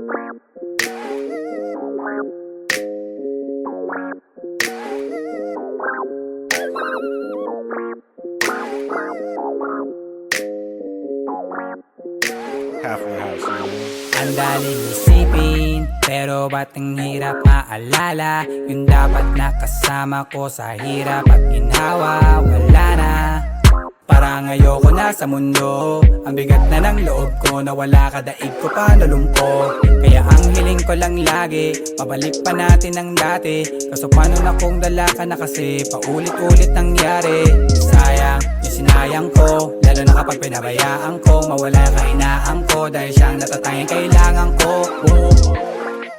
Ang daling isipin, pero ba't ang hirap maalala? Yung dapat nakasama ko sa hirap at ginhawa, wala na. Parang ayoko na sa mundo, ang bigat na ng loob ko, nawala ka, daig ko pa nalumpo. Kaya ang hiling ko lang lagi, pabalik pa natin ang dati. Kaso paano na kung dala ka na kasi paulit-ulit nangyari. Sayang yung sinayang ko, lalo na kapag pinabayaan ko, mawala yung kahinaan ko, dahil siyang natatanging kailangan ko.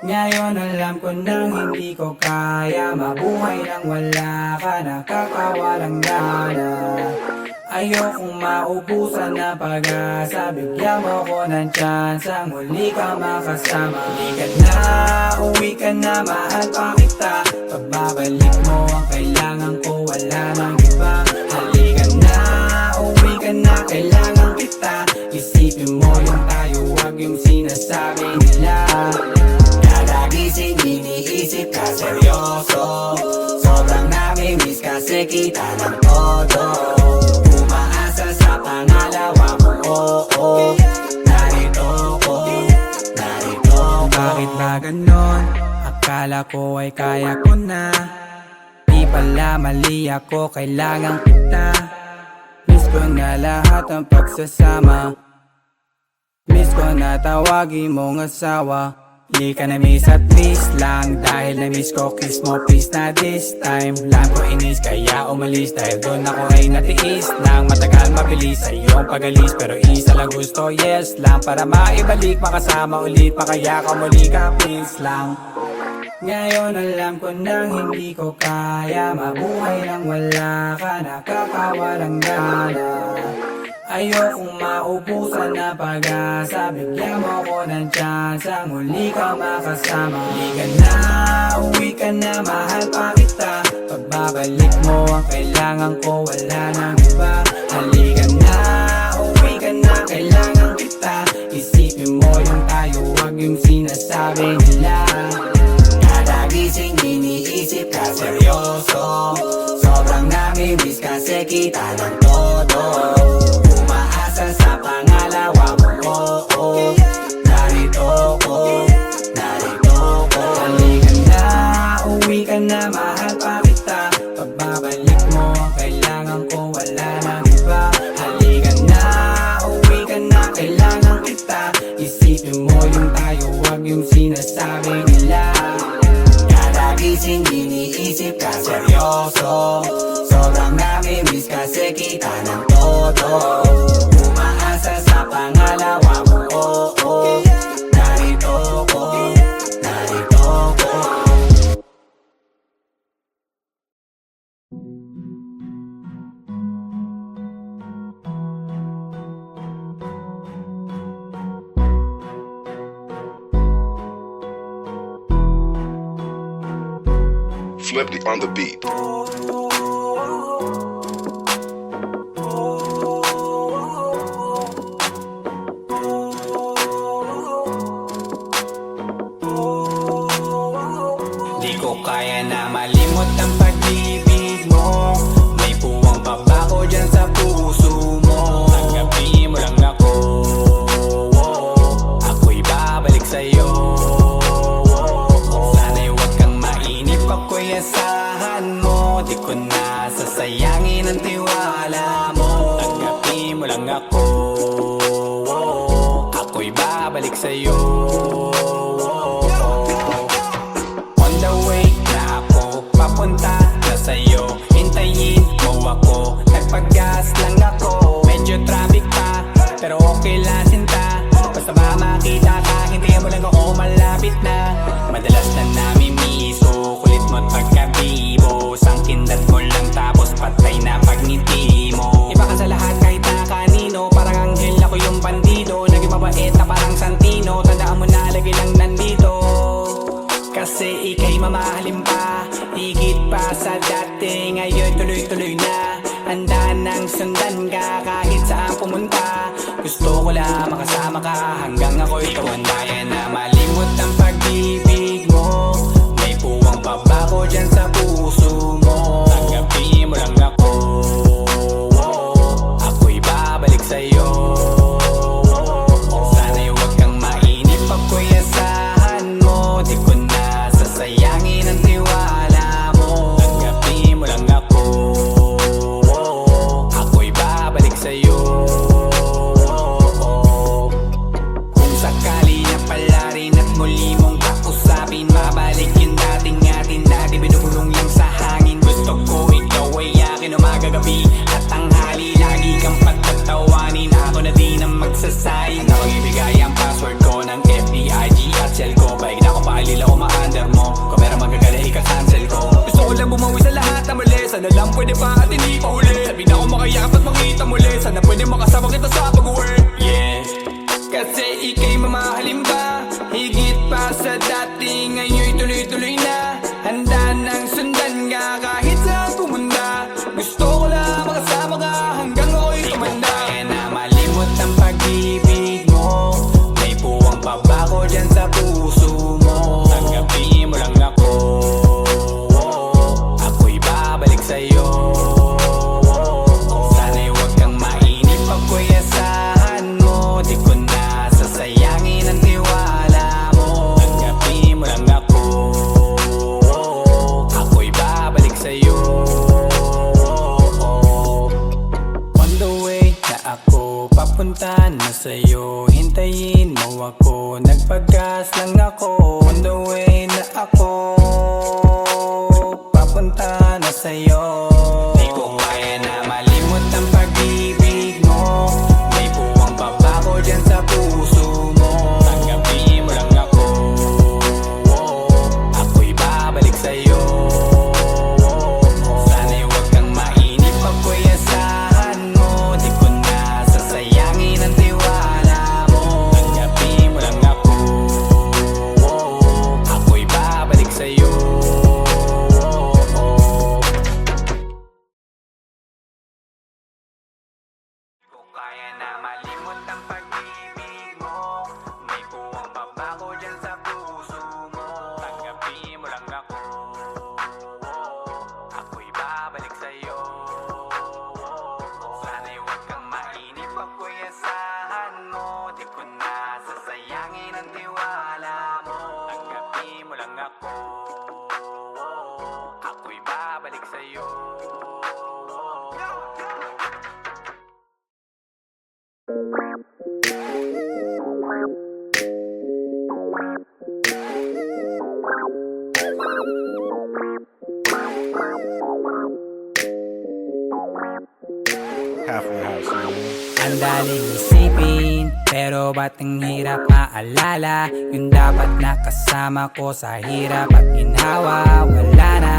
Ngayon alam ko nang hindi ko kaya mabuhay nang wala ka, nakakawalang gana. Ayokong maubusan na pag-asa, bigyan mo ko ng chance ang muli ka makasama. Halika na, uwi ka na, mahal pa kita. Pagbabalik mo ang kailangan ko, wala nang iba. Halika na, uwi ka na, kailangan kita. Isipin mo yung tayo, wag yung sinasabi nila. Kada gising iniisip ka seryoso, sobrang nami-miss kasi kita ng todo. Sa pangalawa mo, oo, narito ko. Bakit ba ganon? Akala ko ay kaya ko na. Di pala mali ako, kailangan kita. Miss ko na lahat ang pagsasama. Miss ko na tawagin mong asawa. Di ka na miss at least lang, dahil na miss ko kiss mo please na this time. Lang ko inis kaya umalis, dahil doon ako ay natiis lang. Matagal mabilis sa iyong pagalis, pero isa lang gusto, yes lang. Para maibalik makasama ulit, makaya ka muli ka please lang. Ngayon alam ko nang hindi ko kaya mabuhay nang wala ka, nakakawalang gana. Ayokong maubusan na pag-asa, bigyan mo ko ng chance ang muli ka makasama. Halika na, uwi ka na, mahal pa kita. Pagbabalik mo ang kailangan ko, wala nang iba. Halika na, uwi ka na, kailangan kita. Isipin mo yung tayo, wag yung sinasabi nila. Kada gising iniisip ka seryoso, sobrang nami-miss kasi kita ng todo. Sa pangalawa mo, oo, narito ko. Halika na, uwi ka na, mahal pa kita. Pagbabalik mo ang kailangan ko, wala nang iba. Halika na, uwi ka na, kailangan kita. Isipin mo yung tayo, wag yung sinasabi nila. Kada gising iniisip ka seryoso, sobrang nami-miss kasi kita ng todo. Sa pangalawa mo, oo, narito ko. Flipped on the beat. Kaya na malimot ang pag-ibig mo. May puwang pabako dyan sa puso mo. Tanggapin mo lang ako, ako'y babalik sa'yo. Sana'y huwag kang mainip, ako'y asahan mo. Di ko na sasayangin ang tiwala mo. Tanggapin mo lang ako, ako'y babalik sa'yo. Papunta na sa'yo, hintayin mo ako. Nagpag-gas lang ako, medyo traffic pa, pero okay lang sinta. Basta ba makita ka, hintayin mo lang ako, malapit na. Madalas na namimiso, kulit mo't pagkabibo. Sangkindat mo lang tapos patay na pagngiti mo. Iba ka sa lahat kahit na kanino, parang anghel ako yung bandido. Naging mabait na parang Santino, tandaan mo na lagi lang nandito. Kasi ika'y mamahalin pa, higit pa sa dati. Ngayon tuloy-tuloy na, handa nang sundan ka kahit saan pumunta. Gusto ko lang makasama ka hanggang ako'y tumanda. Kaya na malimot at shell ko. Paig na akong pakilila o ma-under mo. Kamera magagala ika-cancel ko. Gusto ko lang bumawi sa lahat na mali. Sana lang pwede pa at hindi pa huli. Sabi na ako makayakap at makita muli. Sana pwede makasama kita sa pag-work. Yeah, kasi ika'y mamahalin ba? Higit pa sa dati, ngayon'y tuloy-tuloy na. Handa nang sundan ka kahit saan pumunta. Gusto ko lang makasama ka hanggang ako'y tumanda. Kaya na malimot ang pag-ibig mo. May puwang pa ba ko dyan sa puso mo? Tanggapin mo lang ako. Ako'y babalik sa'yo. Sana'y huwag kang mainip ako'y asahan mo. Di ko na sasayangin ang tiwala mo. Tanggapin mo lang ako. Ako'y babalik sa'yo. On the way na ako, papunta na sa'yo. Hintayin mo ako, nagpagas lang ako. On the way na ako, papunta na sa'yo. Di ko kaya na malimot ang pag-ibig mo. May puwang pa ba ko dyan sa puso mo? Tanggapin mo lang ako. Ako'y babalik sa'yo. Sana'y huwag kang mainip ako'y asahan mo. Di ko na sasayangin ang tiwala mo. Tanggapin mo lang ako. Ako'y babalik sa'yo. Di ko kaya na malimot ang pag-ibig mo. May puwang pa ba ko dyan sa puso mo? Tanggapin mo lang ako. Ako'y babalik sa'yo. Sana'y huwag kang mainip ako'y asahan mo. Di ko na sasayangin ang tiwala mo. Tanggapin mo lang ako. Ako'y babalik sa'yo. Halfway house, man. Ang daling isipin, pero ba't ang hirap maalala? Yung dapat nakasama ko sa hirap at ginhawa, wala na.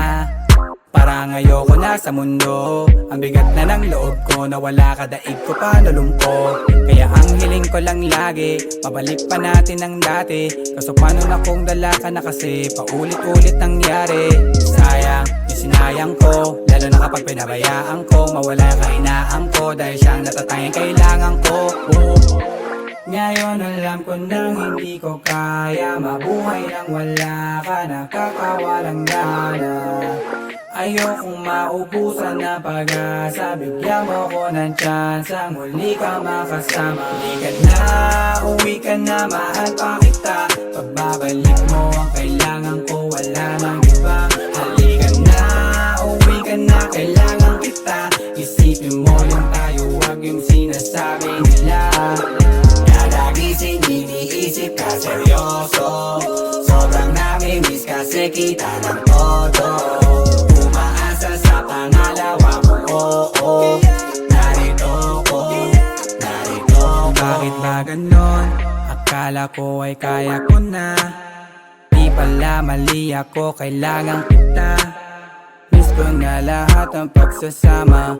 Parang ayoko na sa mundo. Ang bigat na ng loob ko, nawala ka, daig ko pa nalumpo. Kaya ang hiling ko lang lagi, mabalik pa natin ang dati. Kaso paano na kung dala ka na kasi paulit-ulit nangyari. Sayang, yung sinayang ko, lalo na kapag pinabayaan ko. Mawala yung kahinaan ko, dahil siyang natatanging kailangan ko. Ngayon alam ko nang hindi ko kaya mabuhay nang wala ka, nakakawalang gana. Ayokong maubusan na pag-asa, bigyan mo ko ng chance ang muli ka makasama. Hindi ka na, uwi ka na, mahal pa kita. Pagbabalik mo ang kailangan ko, wala nang iba. Halika na, uwi ka na, kailangan kita. Isipin mo yung tayo, wag yung sinasabi nila. Kada gising iniisip ka seryoso. Sobrang nami-miss kasi kita ng todo. Umaasa sa pangalawa mo, oo. Narito ko, narito ko. Bakit ba ganon? Akala ko ay kaya ko na. Di pala mali ako, kailangan kita. Miss ko na lahat ng pagsasama.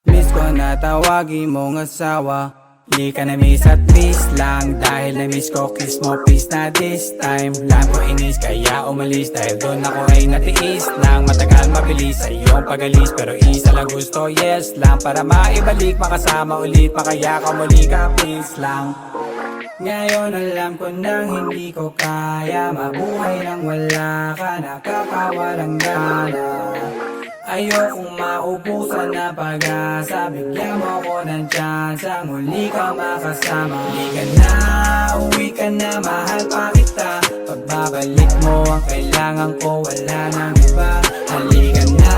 Miss ko na tawagin mong asawa. Di ka na miss at miss lang. Dahil na miss ko kiss mo please na this time. Lang ko inis kaya umalis. Dahil doon ako ay natiis lang. Matagal mabilis sa iyong pagalis. Pero isa lang gusto yes lang. Para maibalik makasama ulit. Makaya ka muli ka please lang. Ngayon alam ko nang hindi ko kaya mabuhay nang wala ka, nakakawalang gana. Ayokong maubusan na pag-asa, bigyan mo ko ng chance ang muli ka makasama. Halika na, uwi ka na, mahal pa kita. Pagbabalik mo ang kailangan ko, wala nang iba. Halika na,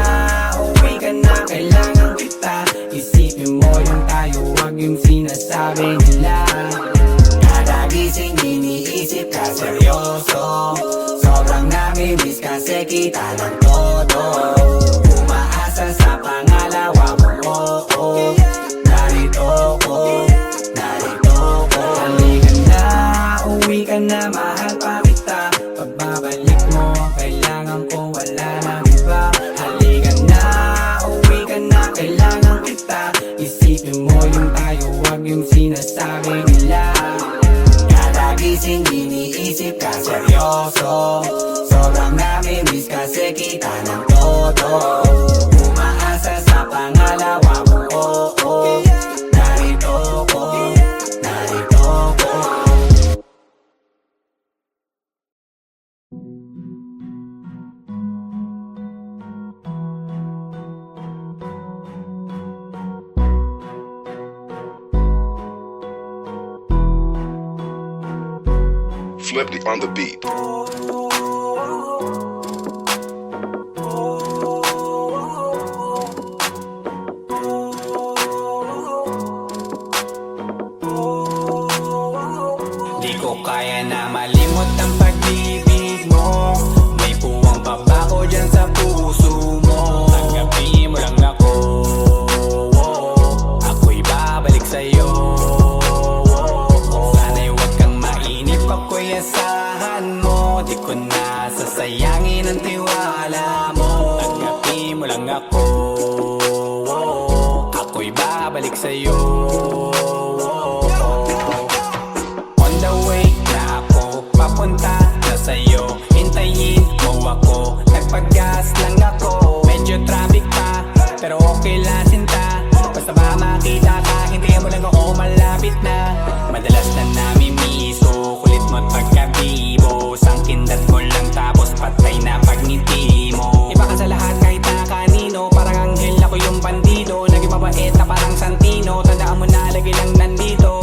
uwi ka na, kailangan kita. Isipin mo yung tayo, wag yung sinasabi nila. Kada gising iniisip ka seryoso. Sobrang nami-miss kasi kita ng todo. Umaasa sa pangalawa mo, oo. Narito ko, narito ko. Halika na, uwi ka na, na mahal pa kita. Pagbabalik mo ang kailangan ko, wala nang iba. Halika na, uwi ka na, kailangan kita. Isipin mo yung tayo, wag yung sinasabi nila. Kada gising iniisip ka seryoso, sobrang nami-miss kasi kita ng todo. Umaasa sa pangalawa mo, oo. Narito ko, narito ko. Flipped on the beat. Di ko kaya na malimot ang pag-ibig mo. May puwang pa ba ko dyan sa puso mo? Tanggapin mo lang ako, ako'y babalik sa'yo. Sana'y huwag kang mainip, ako'y asahan mo. Di ko na sasayangin ang tiwala mo. Tanggapin mo lang ako, ako'y babalik sa'yo. On the way na ako, papunta na sa'yo. Hintayin mo ako, nagpag-gas lang ako. Medyo traffic pa, pero okay lang sinta. Basta ba makita ka, hintayin mo lang ako, malapit na. Madalas na namimiso, kulit mo't pagkabibo. Sangkindat mo lang tapos patay na pagngiti mo. Iba ka sa lahat kahit na kanino, parang anghel ako yung bandido. Naging mabait na parang Santino, tandaan mo na lagi lang nandito.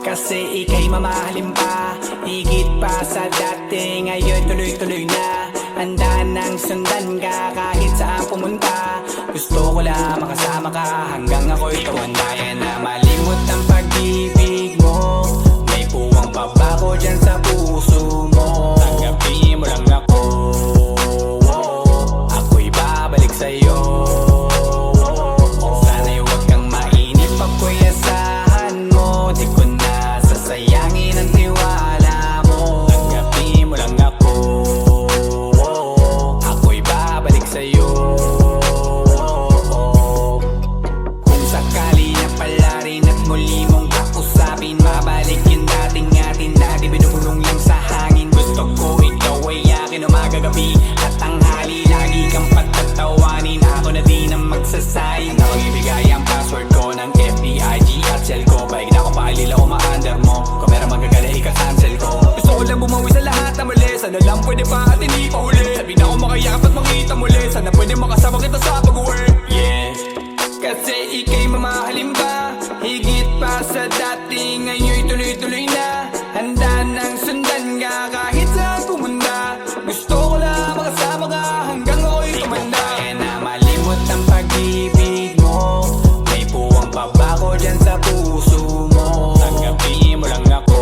Kasi ika'y mamahalin pa, higit pa sa dati. Ngayon tuloy-tuloy na, handa nang sundan ka kahit saan pumunta. Gusto ko lang makasama ka hanggang ako'y tumanda. Kaya na malimot ang pag-ibig mo. May puwang pa ba ko dyan sa puso mo? Tanggapin mo lang ako, ako'y babalik sa'yo. Sana'y huwag kang mainip, ako'y asahan mo. Di ko na sasayangin ang tiwala mo. Tanggapin mo lang ako, ako'y babalik sa'yo. Kung sakali na pala rin at muli mong kausapin, mabalik yung dating atin na di binubulong lang sa hangin. Gusto ko ikaw ay akin umagagabi at tanghali. Lagi kang patatawanin, ako na din ang magsasayin. Na magbibigay ang password ko ng FBIG at cell ko. Baig na ako pakilila o ma-under mo. Kung meron magagala ika-cancel ko. Gusto ko lang bumawi sa lahat na mali. Sana lang pwede pa at hindi pa huli. Sabi na ako makayakap at makita muli. Sana pwede makasama kita sa pag-uwi. Yeah, kasi ika'y mamahalin ba, higit pa sa dati. Ngayon'y tuloy-tuloy na, handa nang sundan ka kahit saan pumunta. Gusto ko lang makasama ka hanggang ako'y tumanda. Kaya na malimot ang pag-ibig mo. May puwang pa ba ko dyan sa puso mo? Tanggapin mo lang ako,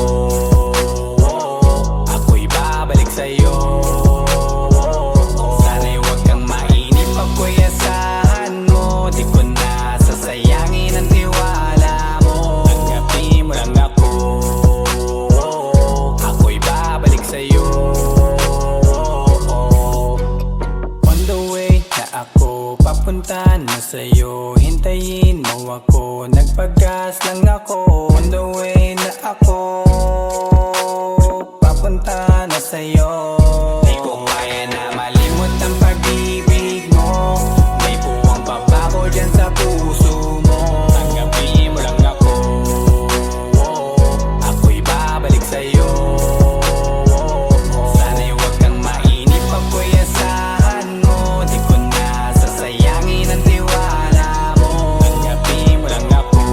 ako'y babalik sa'yo. Sana'y huwag kang mainip, ako'y asahan mo. Di ko na sasayangin ang tiwala mo. Tanggapin mo lang ako, ako'y babalik sa'yo. On the way na ako, papunta na sa'yo. Hintayin mo ako, nagpag-gas lang ako. On the way na ako, papunta na sa'yo. Di ko kaya na malimot ang pag-ibig mo. May puwang pa ba ko dyan sa puso mo? Tanggapin mo lang ako, ako'y babalik sa'yo. Sana'y huwag kang mainip, ako'y asahan mo. Di ko na sasayangin ang tiwala mo. Tanggapin mo lang ako,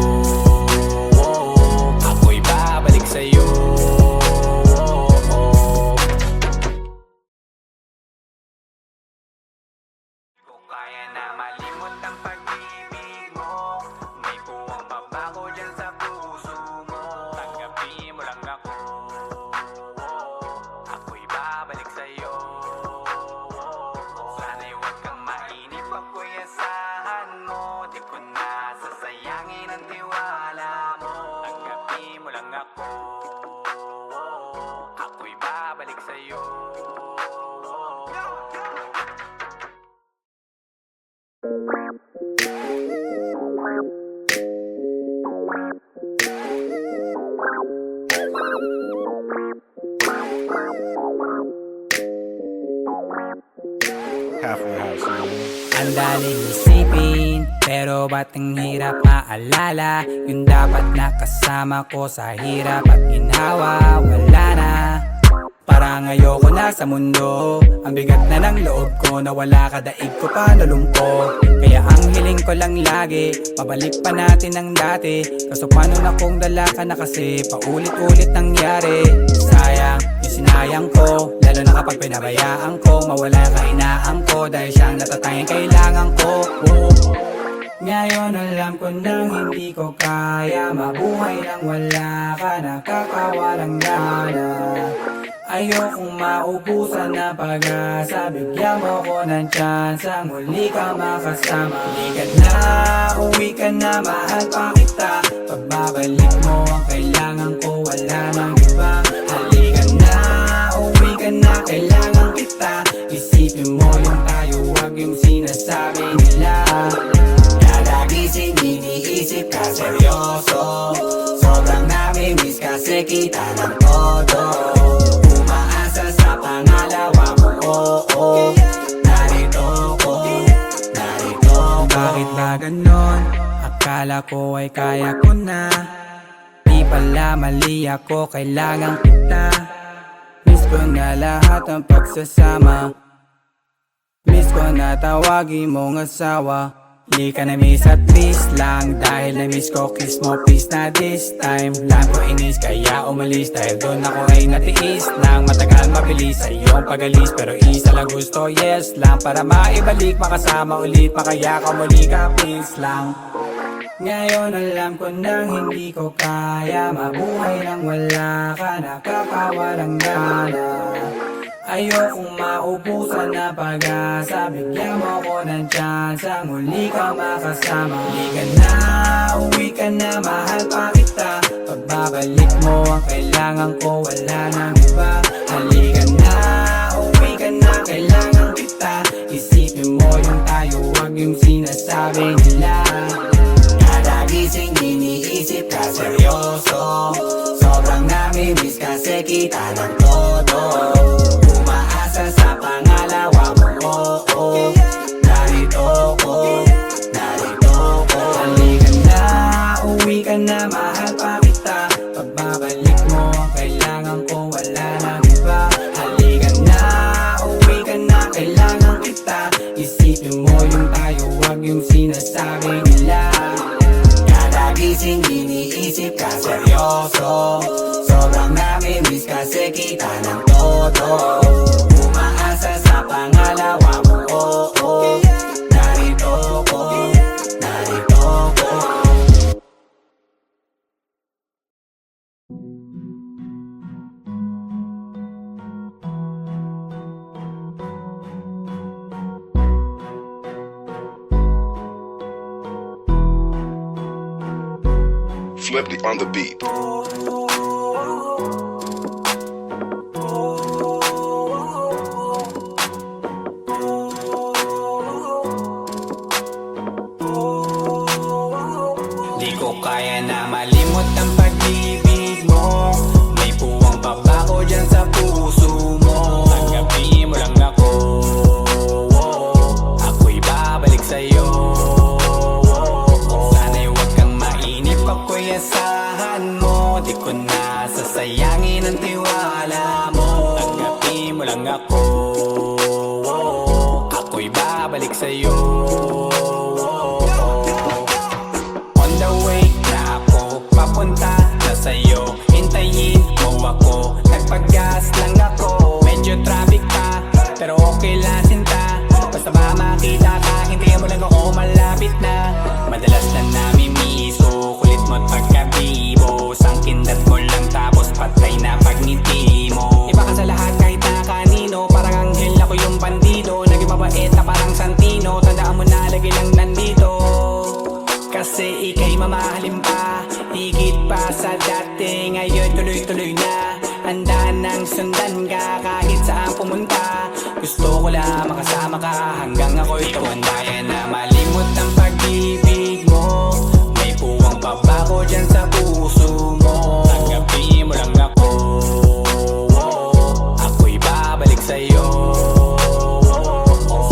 ako'y babalik sa'yo. ibabalik sa'yo. Halfway house, man. Ang daling isipin, pero ba't ang hirap maalala? Yung dapat nakasama ko sa hirap at ginhawa, wala na. Parang ayoko na sa mundo, ang bigat na ng loob ko, nawala ka, daig ko pa nalungkot. Kaya ang hiling ko lang lagi, pabalik pa natin ang dati. Kaso paano na kung dala ka na kasi, paulit-ulit nangyari. Sayang, yung sinayang ko, lalo na kapag pinabayaan ko, mawala ka inaan ko, dahil siyang natatanging kailangan ko. Ngayon alam ko nang hindi ko kaya mabuhay nang wala ka, nakakawalang gana. Ayokong maubusan na pag-asa, bigyan mo ko ng tsansang muli ka makasama. Halika na, uwi ka na, mahal pa kita. Pagbabalik mo ang kailangan ko, wala nang iba. Halika na, uwi ka na, kailangan kita. Isipin mo yung tayo, wag yung sinasabi nila. Kada gising iniisip ka seryoso, sobrang nami-miss kasi kita ng todo. Umaasa sa pangalawa mo, oo. Narito ko, narito ko. Bakit ba ganon? Akala ko ay kaya ko na. Di pala mali ako, kailangan kita. Miss ko na lahat ng pagsasama. Miss ko na tawagin mong asawa. Di ka na-miss at least lang, dahil na-miss ko kiss mo please na this time. Lang ko inis kaya umalis, dahil doon ako ay natiis nang matagal mabilis sa iyong pagalis. Pero isa lang gusto, yes lang, para maibalik makasama ulit, makaya ka muli ka please lang. Ngayon alam ko nang hindi ko kaya mabuhay nang wala ka, nakakawalang gana. Ayokong maubusan na pag-asa, bigyan mo ko ng tsansang muli ka makasama. Halika na, uwi ka na, mahal pa kita. Pagbabalik mo ang kailangan ko, wala nang iba. Halika na, uwi ka na, kailangan kita. Isipin mo yung tayo, wag yung sinasabi nila. Kada gising iniisip ka seryoso, sobrang nami-miss kasi kita ng todo. Sa pangalawa mo, oo. Narito ko, narito ko. Halika na, uwi ka na, mahal pa kita. Pagbabalik mo ang kailangan ko, wala nang iba. Halika na, uwi ka na, kailangan kita. Isipin mo yung tayo, wag yung sinasabi nila. Kada gising iniisip ka seryoso, sobrang nami-miss kasi kita ng todo. Sa pangalawa mo, oo. Narito ko, narito ko. Flippy on the beat. Di ko kaya na malimot ang pag-ibig mo. May puwang pa ba ko dyan sa puso mo? Tanggapin mo lang ako, ako'y babalik sa'yo. Sana'y huwag kang mainip, ako'y asahan mo. Di ko na sasayangin ang tiwala mo. Tanggapin mo lang ako, ako'y babalik sa'yo. Papunta na sa'yo, hintayin mo ako. Nagpag-gas lang ako, medyo traffic pa, pero okay lang sinta. Basta ba makita ka, hintayin mo lang ako, malapit na. Madalas na namimiso, kulit mo't pagkabibo. Sangkindat mo lang tapos patay na pagngiti mo. Iba ka sa lahat kahit na kanino, parang sundan ka kahit saan pumunta. Gusto ko lang makasama ka hanggang ako'y tumanda. Kaya na malimot ang pag-ibig mo, may puwang pabako dyan sa puso mo. Tanggapin mo lang ako, ako'y babalik sa'yo.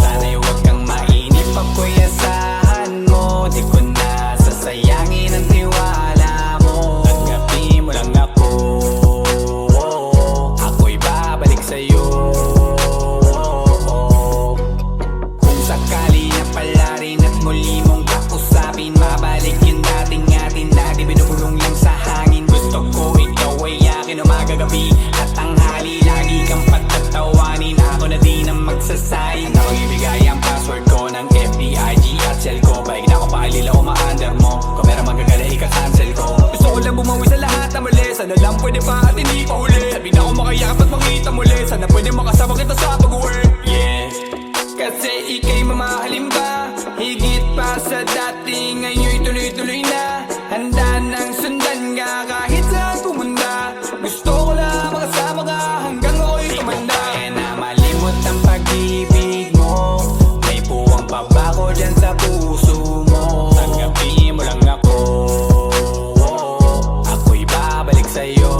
Sana'y huwag kang mainip, ako'y asahan mo. Di ko na sasayangin ang tiwala mo. Tanggapin mo lang ako, ako'y babalik sa'yo. Kung sakali na pala rin at muli mong kausapin, mabalik yung dating atin na di binubulong lang sa hangin. Gusto ko ikaw ay akin umagabi at tanghali, lagi kang patatawanin. Ako na din ang magsasayin na magbibigay ang password ko ng FB, IG at cell ko. Baik na ako paalila o ma-under mo, kung meron magagala ika-cancel ko. Gusto ko lang bumawi sa lahat na mali, sana lang pwede pa at hindi pa huli. Sabi na ako makayakap at makita muli, sana pwede makasama kita sa pag-work. Yeah, kasi ika'y mamahalin ba, higit pa sa dati, ngayon'y tuloy-tuloy na. Handa nang sundan ka kahit saan pumunta. Gusto ko lang makasama ka hanggang ako'y tumanda. Kaya na malimot ang pag-ibig mo, may puwang pabako dyan sa puso mo. Tanggapin mo lang ako, ako'y babalik sa'yo.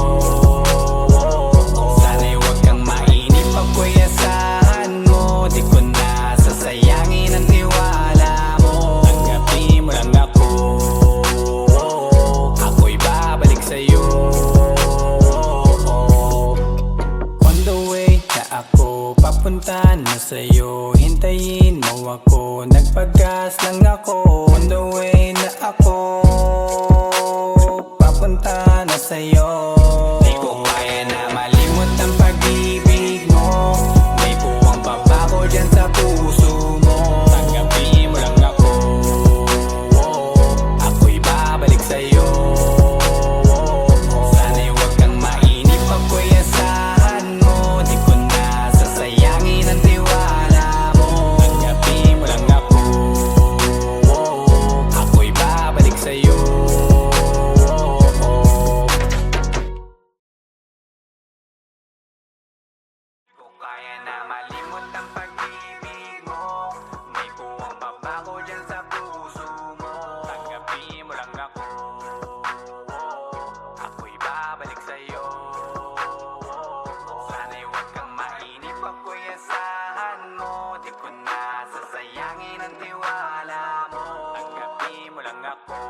Sana'y huwag kang mainip, ako'y asahan mo. Di ko na sasayangin ang tiwala mo. Tanggapin mo lang ako, ako'y babalik sa'yo. On the way na ako, papunta na sa'yo. Hintayin mo ako, nagpagas lang ako. On the way na ako, papunta na sa'yo. Di ko kaya na malimot ang pag-ibig mo, may puwang pabako dyan sa puso mo. Tanggapin mo lang ako, ako'y babalik sa'yo. Sana'y huwag kang mainip, ako'y asahan mo. Di ko na sasayangin ang tiwala mo. Tanggapin mo lang ako, ako'y babalik sa'yo. Kung kaya na malimot ang pag-ibig mo, may puwang pabako dyan sa puso mo. Tanggapin mo lang ako, ako'y babalik sa'yo. Sana'y huwag kang mainip, ako'y asahan mo. Di ko na sasayangin ang tiwala mo. Tanggapin mo lang ako,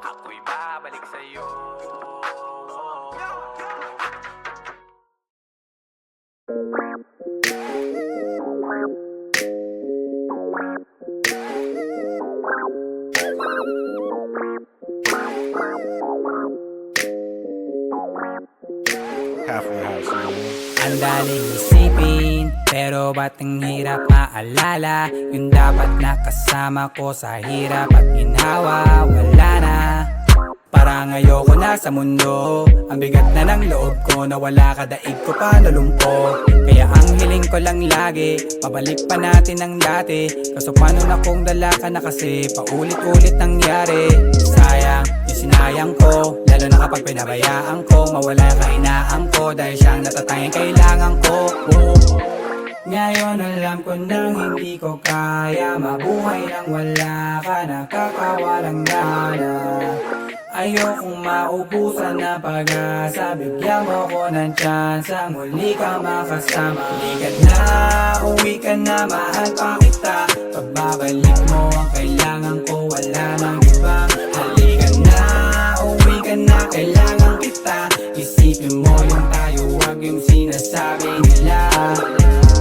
ako'y babalik sa'yo. Halfway house, you know? Ang daling isipin, pero ba't ang hirap maalala? Yung dapat nakasama ko sa hirap at ginhawa, wala na. Parang ayoko na sa mundo, ang bigat na ng loob ko, nawala ka, daig ko pa nalumpo. Kaya ang hiling ko lang lagi, pabalik pa natin ang dati. Kaso paano na kung dala ka na kasi paulit-ulit nangyari. Sayang yung sinayang ko, lalo na kapag pinabayaan ko. Mawala yung kahinaan ko, dahil siyang natatanging kailangan ko. Ngayon alam ko nang hindi ko kaya mabuhay nang wala ka, nakakawalang gana. Ayokong maubusan na pag-asa, bigyan mo ko ng tsansa, muli ka makasama. Halika na, uwi ka na, mahal pa kita. Pagbabalik mo ang kailangan ko, wala nang iba. Halika na, uwi ka na, kailangan kita. Isipin mo yung tayo, wag yung sinasabi nila.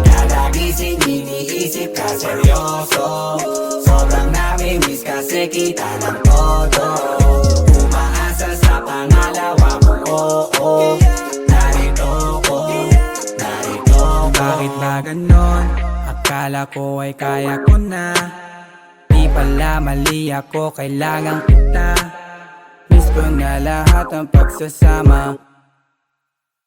Kada gising iniisip ka seryoso, sobrang nami-miss kasi kita ng todo. Umaasa sa pangalawa mo, oo. Narito ko, narito ko. Bakit ba ganon? Akala ko ay kaya ko na. Di pala mali ako, kailangan kita. Miss ko na lahat ng pagsasama.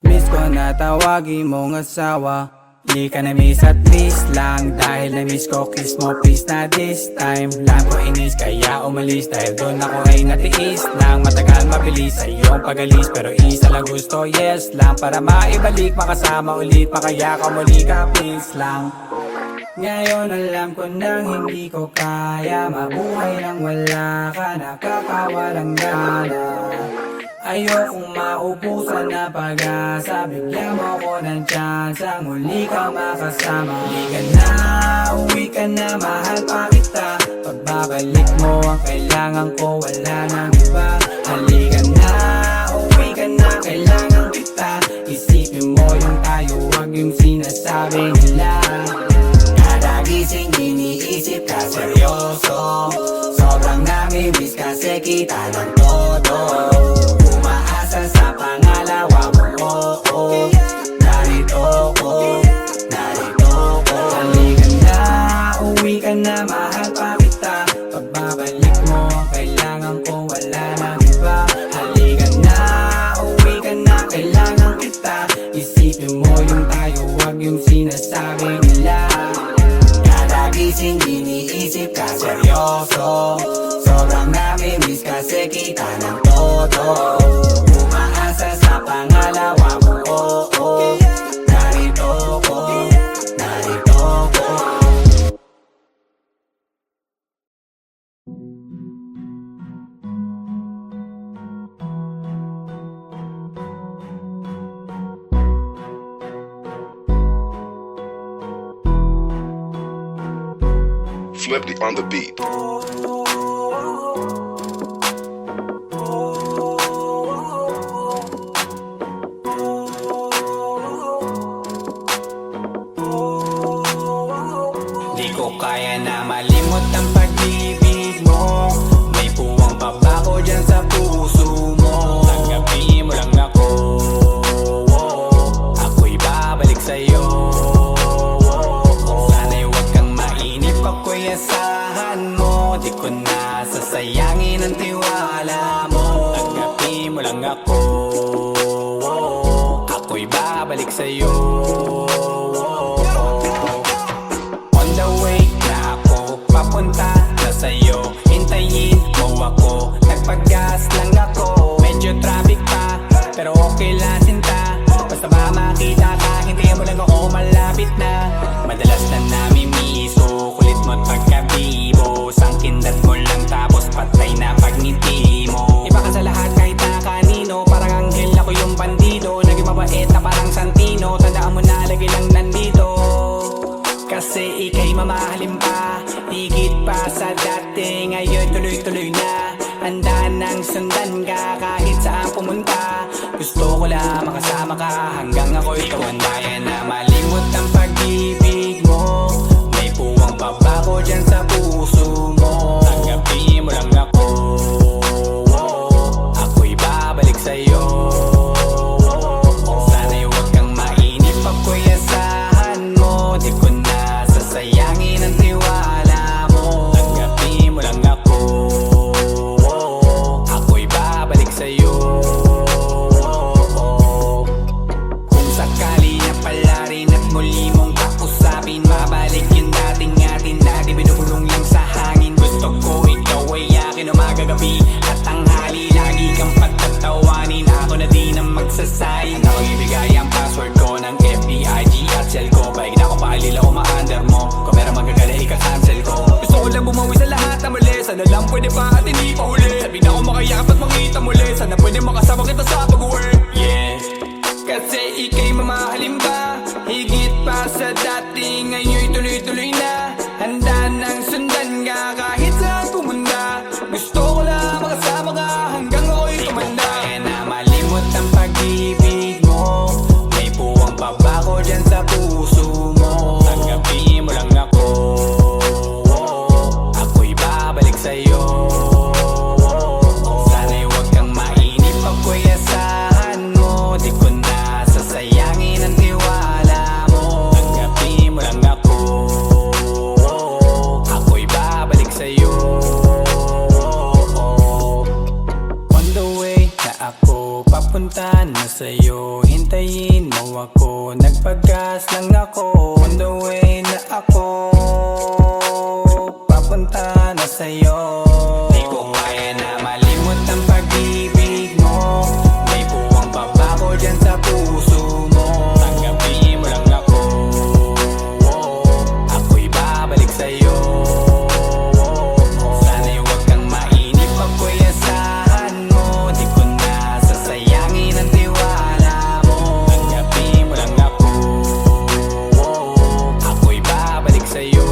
Miss ko na tawagin mong asawa. Di ka na miss at least lang. Dahil na miss ko, kiss mo please na this time. Lang ko inis kaya umalis. Dahil doon ako ay natiis lang. Matagal mabilis sa iyong pagalis. Pero isa lang gusto, yes lang. Para maibalik, makasama ulit. Makaya ka muli ka, please lang. Ngayon alam ko nang hindi ko kaya mabuhay nang wala ka, nakakawalang gana. Ayokong maubusan na pag-asa. Bigyan mo ko ng tsansa, muli ka makasama. Uwi ka na, mahal pa kita. Pagbabalik mo ang kailangan ko, wala nang iba. Halika na, uwi ka na, kailangan kita. Isipin mo yung tayo, wag yung sinasabi nila. Kada gising iniisip ka seryoso. Sobrang nami-miss kasi kita ng todo. Umaasa sa pangalawa mo, oo. Narito ko, narito ko. Halika na, uwi ka na, mahal pa kita. Pagbabalik mo ang kailangan ko, wala nang iba. Halika na, uwi ka na, kailangan kita. Isipin mo yung tayo, wag yung sinasabi nila. Kada gising iniisip ka seryoso. Sobrang nami-miss kasi kita ng todo. Umaasa sa pangalawa mo, oo. Narito ko, narito ko. Flip on the beat. Di ko kaya na malimot ang pag-ibig mo. May puwang pa ba ko dyan sa puso mo? Tanggapin mo lang ako, ako'y babalik sa'yo. Sana'y huwag kang mainip, ako'y asahan mo. Di ko na sasayangin ang tiwala mo. Tanggapin mo lang ako, ako'y babalik sa'yo. On the way na ako, papunta na sa'yo. Hintayin mo ako, nagpag-gas lang ako. Medyo traffic pa, pero okay lang sinta. Basta ba makita ka, hintayin mo lang ako, malapit na. Madalas na nami-miss ko, kulit mo't pagkabibo. Sangkindat mo lang tapos patay na pagngiti mo. Iba ka sa lahat kahit na kanino, parang anghel ako yung bandido. Naging mabait na parang Santino, tandaan mo na lagi lang nandito. Kasi ika'y mamahalin pa, higit pa sa dati. Ngayon tuloy-tuloy na, handa nang sundan ka kahit saan pumunta. Gusto ko lang makasama ka hanggang ako'y tumanda na malimot ang pag-ibig mo. May puwang pa ba ko dyan sa puso mo? Tanggapin mo lang ako, ako'y babalik sa'yo. Sana'y huwag kang mainip, ako'y asahan mo. Di ko na sasayangin ang tiwala mo. Tanggapin mo lang ako, ako'y babalik sa'yo. Kung sakali na pala rin at muli mong kausapin, mabalik yung dating atin na di binubulong lang sa hangin. Gusto ko ikaw ay akin umaga gabi at tanghali. Lagi kang patatawanin, ako na din ang magsasayin. Ako ibigay ang password ko ng FB, IG at cell ko. Paig na ako paalila o ma-under mo, kung meron magagala ika-cancel ko. Gusto ko lang bumawi sa lahat na mali. Sana lang pwede pa at hindi pa huli. Sabi na ako makayakap at makita muli. Sana pwede makasama kita sa pag-work. Yeah, kasi ika'y mamahalin pa, higit pa sa dati. Ngayon'y tuloy-tuloy na, handa nang sundan ka kahit saan pumunta. Gusto ko lang makasama ka hanggang ako'y tumanda. Kaya na malimot ang pag-ibig mo. May puwang pa ba ko dyan sa puso mo? Tanggapin mo lang ako, ako'y babalik sa'yo. Sana'y huwag kang mainip, ako'y asahan mo. Di ko na sasayangin ang tiwala mo. Tanggapin mo lang ako, ako'y babalik sa'yo. On the way na ako, papunta na sa'yo. hintayin mo ako, nagpagas lang ako. On the way na ako, papunta na sa'yo. Di ko kaya na malimot ang pag-ibig mo. May buwang baba ko dyan sa puso mo. Tanggapin mo lang ako, ako'y babalik sa'yo. Sana'y huwag kang mainip, ako'y asahan mo. Di ko na sasayangin ang tiwala mo. Tanggapin mo lang ako, ako'y babalik sa'yo.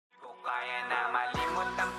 Di ko kaya na malimot ang